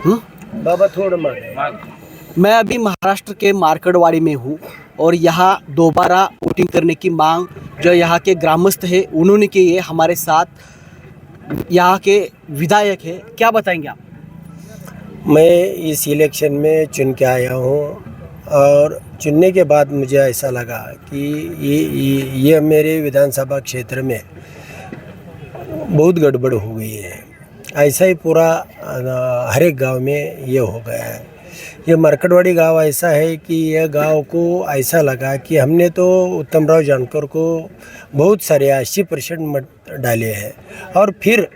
बाबा थोड़ा मार। मैं अभी महाराष्ट्र के मार्कड़वाड़ी में हूँ और यहाँ दोबारा वोटिंग करने की मांग जो यहाँ के ग्रामस्थ है उन्होंने की है। हमारे साथ यहाँ के विधायक है, क्या बताएंगे आप? मैं इस इलेक्शन में चुन के आया हूँ और चुनने के बाद मुझे ऐसा लगा कि ये मेरे विधानसभा क्षेत्र में बहुत गड़बड़ हो गई है। ऐसा ही पूरा हर एक गांव में ये हो गया है। ये मार्कड़वाड़ी गांव ऐसा है कि यह गांव को ऐसा लगा कि हमने तो उत्तमराव जानकर को बहुत सारे 80% मत डाले हैं और फिर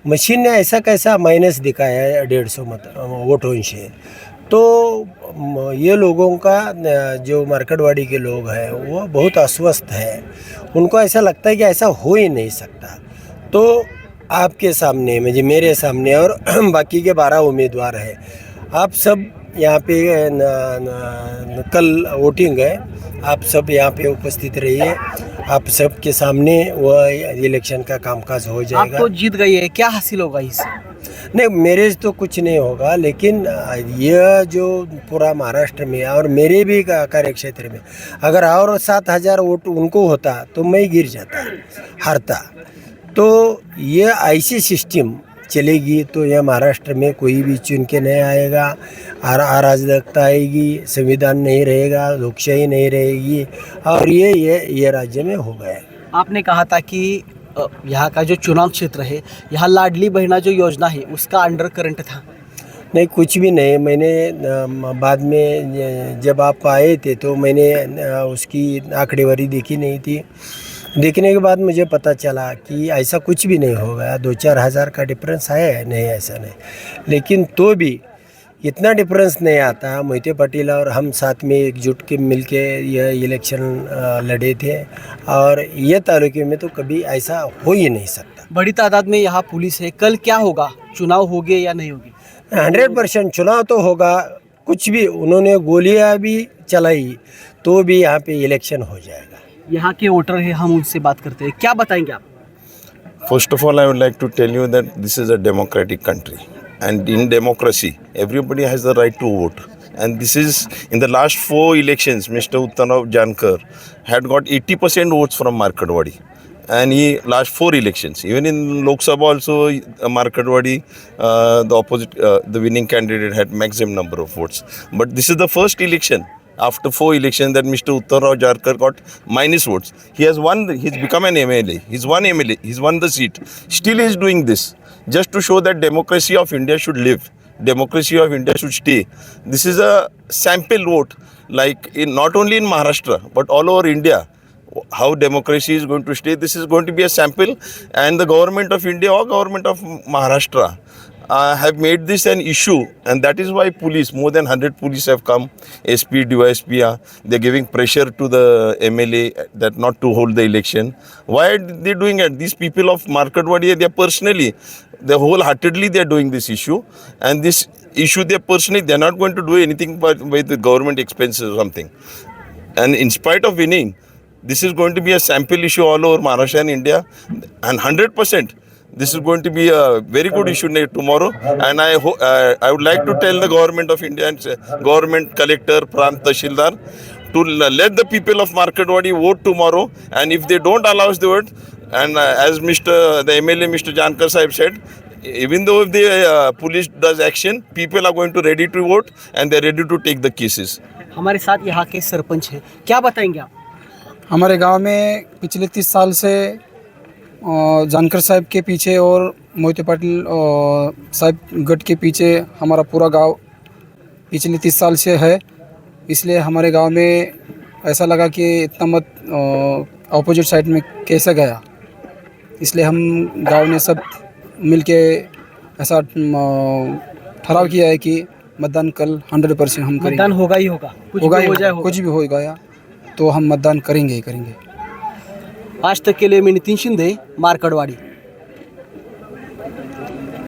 मशीन ने ऐसा कैसा माइनस दिखाया है 150 मत वोटों से। तो ये लोगों का जो मार्कड़वाड़ी के लोग हैं वो बहुत अस्वस्थ है। उनको ऐसा लगता है कि ऐसा हो ही नहीं सकता। तो आपके सामने मुझे मेरे सामने और बाकी के 12 उम्मीदवार हैं, आप सब यहाँ पे कल वोटिंग है, आप सब यहाँ पे उपस्थित रहिए। आप सब के सामने वह इलेक्शन का कामकाज हो जाएगा। आप तो जीत गई है, क्या हासिल होगा इससे? नहीं, मेरे से तो कुछ नहीं होगा, लेकिन यह जो पूरा महाराष्ट्र में और मेरे भी कार्य क्षेत्र में अगर और 7,000 वोट उनको होता तो मैं गिर जाता, हारता। तो ये ऐसी सिस्टम चलेगी तो यह महाराष्ट्र में कोई भी चुन के नहीं आएगा। अराजकता आएगी, संविधान नहीं रहेगा, लोकशाही नहीं रहेगी और ये राज्य में हो गया। आपने कहा था कि यहाँ का जो चुनाव क्षेत्र है, यहाँ लाडली बहना जो योजना है उसका अंडर करंट था। नहीं, कुछ भी नहीं। मैंने बाद में जब आप आए थे तो मैंने उसकी आंकड़ेवारी देखी नहीं थी। देखने के बाद मुझे पता चला कि ऐसा कुछ भी नहीं होगा। 2-4 हज़ार का डिफरेंस है, नहीं ऐसा नहीं, लेकिन तो भी इतना डिफरेंस नहीं आता। मोहिते पाटिल और हम साथ में एकजुट के मिलके यह इलेक्शन लड़े थे और ये तालुके में तो कभी ऐसा हो ही नहीं सकता। बड़ी तादाद में यहाँ पुलिस है, कल क्या होगा? चुनाव होगे या नहीं होगी? 100% चुनाव तो होगा। कुछ भी उन्होंने गोलियां भी चलाई तो भी यहाँ पे इलेक्शन हो जाएगा। यहाँ के वोटर है, हम उनसे बात करते हैं, क्या बताएंगे आप? First of all, I would like to tell you that this is a democratic country, and in democracy, everybody has the right to vote. And this is in the last 4 elections, Mr. Uttamrav Jankar had got 80% votes from Markadwadi, and he last 4 elections, even in Lok Sabha also, Markadwadi, the opposite, the winning candidate had maximum number of votes. But this is the first election after 4 elections that Mr. Uttamrav Jankar got minus votes. He has won, he's become an MLA. He's won MLA, he's won the seat. Still he's doing this just to show that democracy of India should live. Democracy of India should stay. This is a sample vote, like in not only in Maharashtra but all over India. How democracy is going to stay, this is going to be a sample, and the government of India or government of Maharashtra have made this an issue, and that is why police, more than 100 police have come, SP, DYSP, they're giving pressure to the MLA that not to hold the election. Why are they doing it? These people of Markadwadi, they personally, they wholeheartedly they are doing this issue, and this issue they personally, they are not going to do anything but with the government expenses or something. And in spite of winning, this is going to be a sample issue all over Maharashtra and India, and 100%. This is going to be a very good issue tomorrow, and I would like to tell the government of India and government, collector, Prant Tahsildar to let the people of Markadwadi vote tomorrow, and if they don't allow us the vote, and as the MLA Mr. Jankar Sahib said, even though if the police does action, people are going to ready to vote and they are ready to take the cases. हमारे साथ यहाँ के सरपंच हैं, क्या बताएंगे आप? हमारे गांव में पिछले 30 साल से जानकर साहब के पीछे और मोहिते पाटिल साहब गट के पीछे हमारा पूरा गांव पिछले 30 साल से है। इसलिए हमारे गांव में ऐसा लगा कि इतना मत अपोजिट साइड में कैसे गया, इसलिए हम गांव ने सब मिलके ऐसा ठहराव किया है कि मतदान कल 100% हम करेंगे। मतदान होगा ही होगा, कुछ भी हो गया तो हम मतदान करेंगे ही करेंगे। आज तक के लिए मैं नितिन शिंदे, मार्कड़वाड़ी।